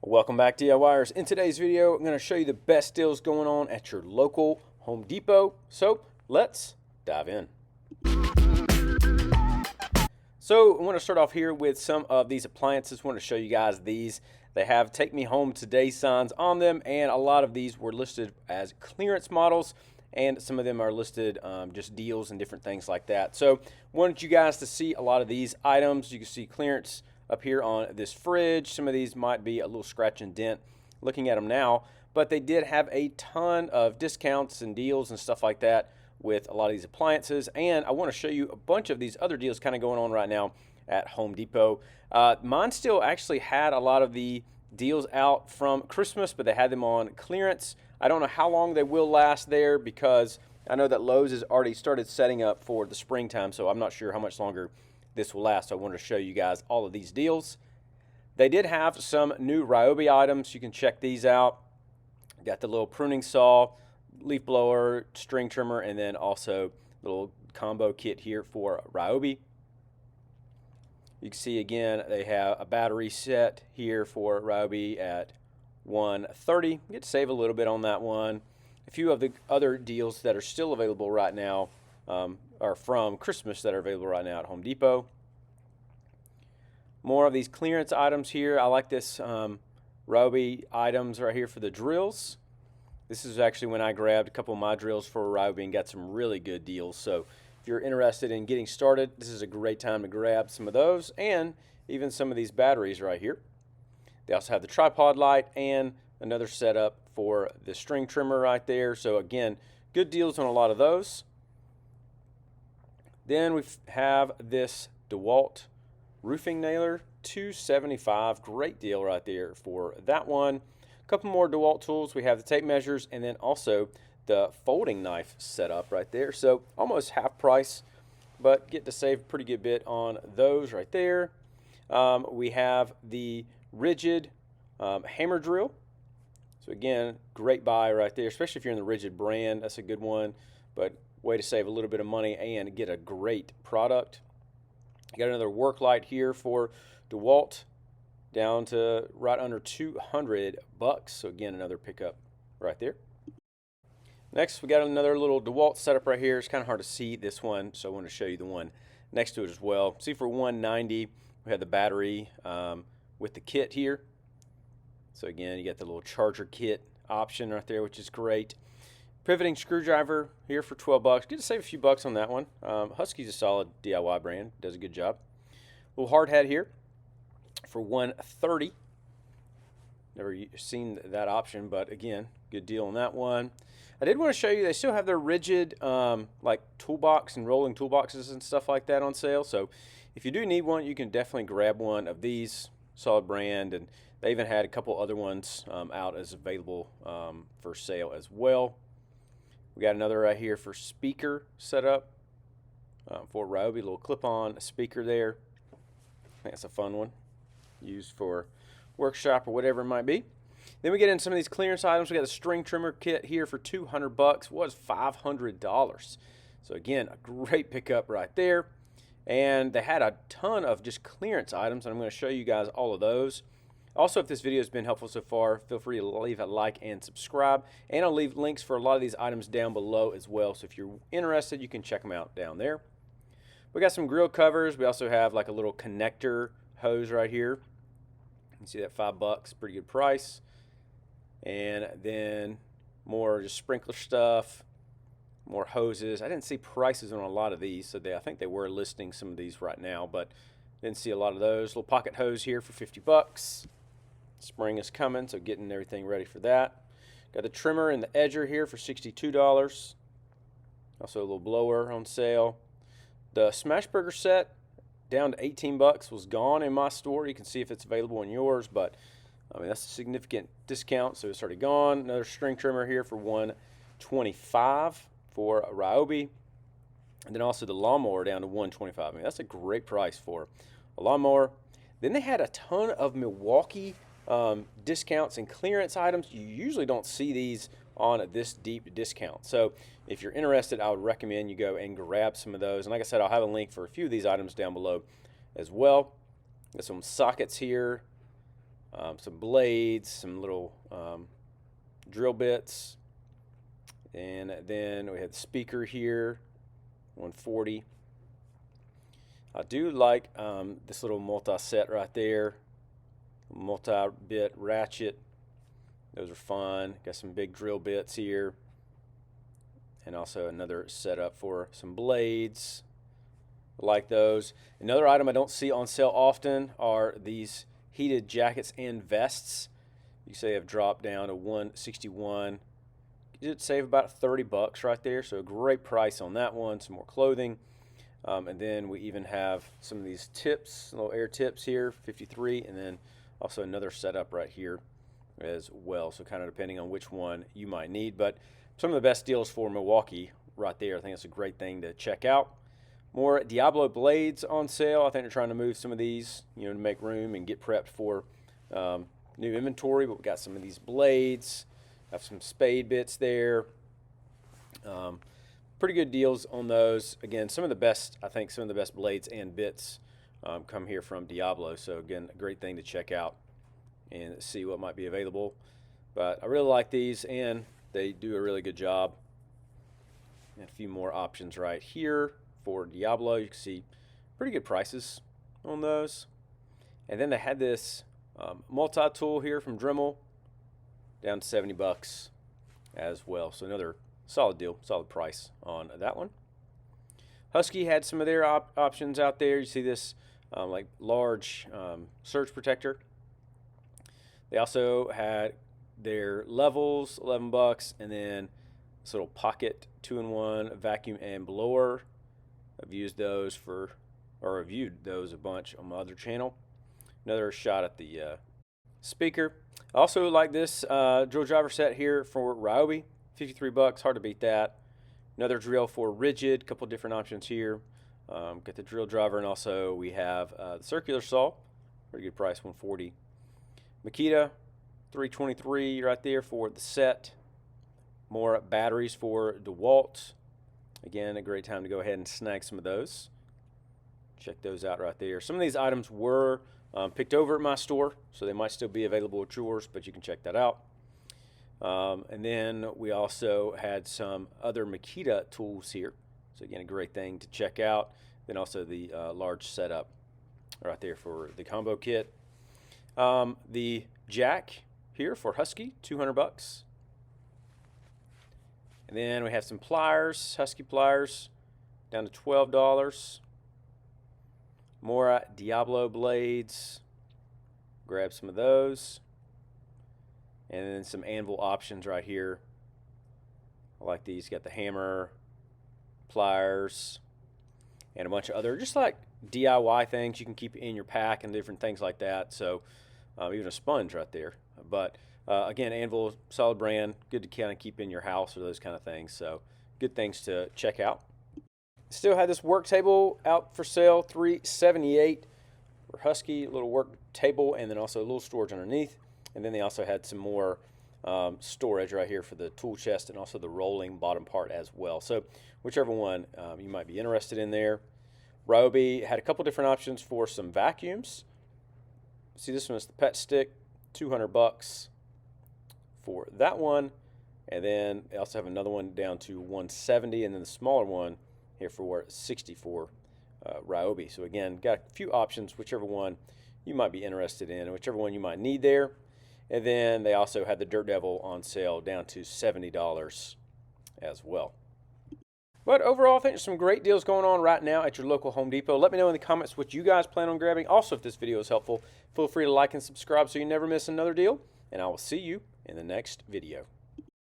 Welcome back, DIYers. In today's video, I'm going to show you the best deals going on at your local Home Depot. So let's dive in. So I want to start off here with some of these appliances. I want to show you guys these. They have Take Me Home Today signs on them, and a lot of these were listed as clearance models, and some of them are listed just deals and different things like that. So wanted you guys to see a lot of these items. You can see clearance up here on this fridge. Some of these might be a little scratch and dent looking at them now, but they did have a ton of discounts and deals and stuff like that with a lot of these appliances. And I want to show you a bunch of these other deals kind of going on right now at Home Depot. Mine still actually had a lot of the deals out from Christmas, but they had them on clearance. I don't know how long they will last there because I know that Lowe's has already started setting up for the springtime, so I'm not sure how much longer this will last. So I wanted to show you guys all of these deals. They did have some new Ryobi items. You can check these out. Got the little pruning saw, leaf blower, string trimmer, and then also little combo kit here for Ryobi. You can see again they have a battery set here for Ryobi at $130. You get to save a little bit on that one. A few of the other deals that are still available right now are from Christmas that are available right now at Home Depot. More of these clearance items here. I like this Ryobi items right here for the drills. This is actually when I grabbed a couple of my drills for Ryobi and got some really good deals. So if you're interested in getting started, this is a great time to grab some of those and even some of these batteries right here. They also have the tripod light and another setup for the string trimmer right there. So again, good deals on a lot of those. Then we have this DeWalt roofing nailer, $275. Great deal right there for that one. A couple more DeWalt tools. We have the tape measures and then also the folding knife setup right there. So almost half price, but get to save a pretty good bit on those right there. We have the Ridgid hammer drill. So again, great buy right there, especially if you're in the Ridgid brand. That's a good one, but way to save a little bit of money and get a great product. You got another work light here for DeWalt, down to right under $200. So again, another pickup right there. Next, we got another little DeWalt setup right here. It's kind of hard to see this one, so I want to show you the one next to it as well. See, for $190, we have the battery with the kit here. So again, you got the little charger kit option right there, which is great. Pivoting screwdriver here for $12. Get to save a few bucks on that one. Husky's a solid DIY brand, does a good job. Little hard hat here for $130. Never seen that option, but again, good deal on that one. I did want to show you, they still have their Ridgid like toolbox and rolling toolboxes and stuff like that on sale. So if you do need one, you can definitely grab one of these, solid brand, and they even had a couple other ones out as available for sale as well. We got another right here for speaker setup for Ryobi, little clip-on speaker there. I think that's a fun one, used for workshop or whatever it might be. Then we get in some of these clearance items. We got the string trimmer kit here for $200. Was $500. So again, a great pickup right there. And they had a ton of just clearance items, and I'm going to show you guys all of those. Also, if this video has been helpful so far, feel free to leave a like and subscribe. And I'll leave links for a lot of these items down below as well. So if you're interested, you can check them out down there. We got some grill covers. We also have like a little connector hose right here. You can see that $5, pretty good price. And then more just sprinkler stuff, more hoses. I didn't see prices on a lot of these, so I think they were listing some of these right now, but didn't see a lot of those. Little pocket hose here for $50. Spring is coming, so getting everything ready for that. Got the trimmer and the edger here for $62. Also a little blower on sale. The Smashburger set down to $18 was gone in my store. You can see if it's available in yours, but I mean that's a significant discount, so it's already gone. Another string trimmer here for $125 for a Ryobi. And then also the lawnmower down to $125. I mean, that's a great price for a lawnmower. Then they had a ton of Milwaukee discounts and clearance items. You usually don't see these on this deep discount. So if you're interested, I would recommend you go and grab some of those. And like I said, I'll have a link for a few of these items down below as well. Got some sockets here some blades, some little drill bits, and then we have the speaker here, 140. I do like this little multi-set right there, multi-bit ratchet. Those are fun. Got some big drill bits here, and also another setup for some blades. I like those. Another item I don't see on sale often are these heated jackets and vests. You say have dropped down to $161. You did save about 30 bucks right there, so a great price on that one. Some more clothing. And then we even have some of these tips, little air tips here, 53, and then also another setup right here as well. So kind of depending on which one you might need, but some of the best deals for Milwaukee right there. I think it's a great thing to check out. More Diablo blades on sale. I think they're trying to move some of these, to make room and get prepped for new inventory. But we got some of these blades. Have some spade bits there. Pretty good deals on those. Again, some of the best blades and bits come here from Diablo. So again, a great thing to check out and see what might be available. But I really like these, and they do a really good job. And a few more options right here for Diablo. You can see pretty good prices on those. And then they had this multi-tool here from Dremel, down to 70 bucks as well. So another solid deal, solid price on that one. Husky had some of their options out there. You see this like large surge protector. They also had their levels, 11 bucks, and then this little pocket 2-in-1 vacuum and blower. I've used those reviewed those a bunch on my other channel. Another shot at the speaker. I also like this drill driver set here for Ryobi, 53 bucks, hard to beat that. Another drill for Ridgid, a couple different options here. Got the drill driver, and also we have the circular saw, pretty good price, 140. Makita, 323 right there for the set. More batteries for DeWalt. Again, a great time to go ahead and snag some of those. Check those out right there. Some of these items were picked over at my store, so they might still be available at yours, but you can check that out. And then we also had some other Makita tools here. So again, a great thing to check out. Then also the large setup right there for the combo kit. The jack here for Husky, 200 bucks. And then we have some pliers, Husky pliers, down to $12. More Diablo blades. Grab some of those. And then some anvil options right here. I like these. Got the hammer, pliers, and a bunch of other just like DIY things you can keep in your pack and different things like that. So even a sponge right there. But again, Anvil, solid brand, good to kind of keep in your house or those kind of things. So good things to check out. Still had this work table out for sale, $378 for Husky, a little work table, and then also a little storage underneath. And then they also had some more storage right here for the tool chest and also the rolling bottom part as well. So whichever one you might be interested in there. Ryobi had a couple different options for some vacuums. See, this one is the pet stick, 200 bucks for that one. And then they also have another one down to 170, and then the smaller one here for 64 Ryobi. So again, got a few options, whichever one you might be interested in, whichever one you might need there. And then they also had the Dirt Devil on sale down to $70 as well. But overall, I think there's some great deals going on right now at your local Home Depot. Let me know in the comments what you guys plan on grabbing. Also, if this video is helpful, feel free to like and subscribe so you never miss another deal. And I will see you in the next video.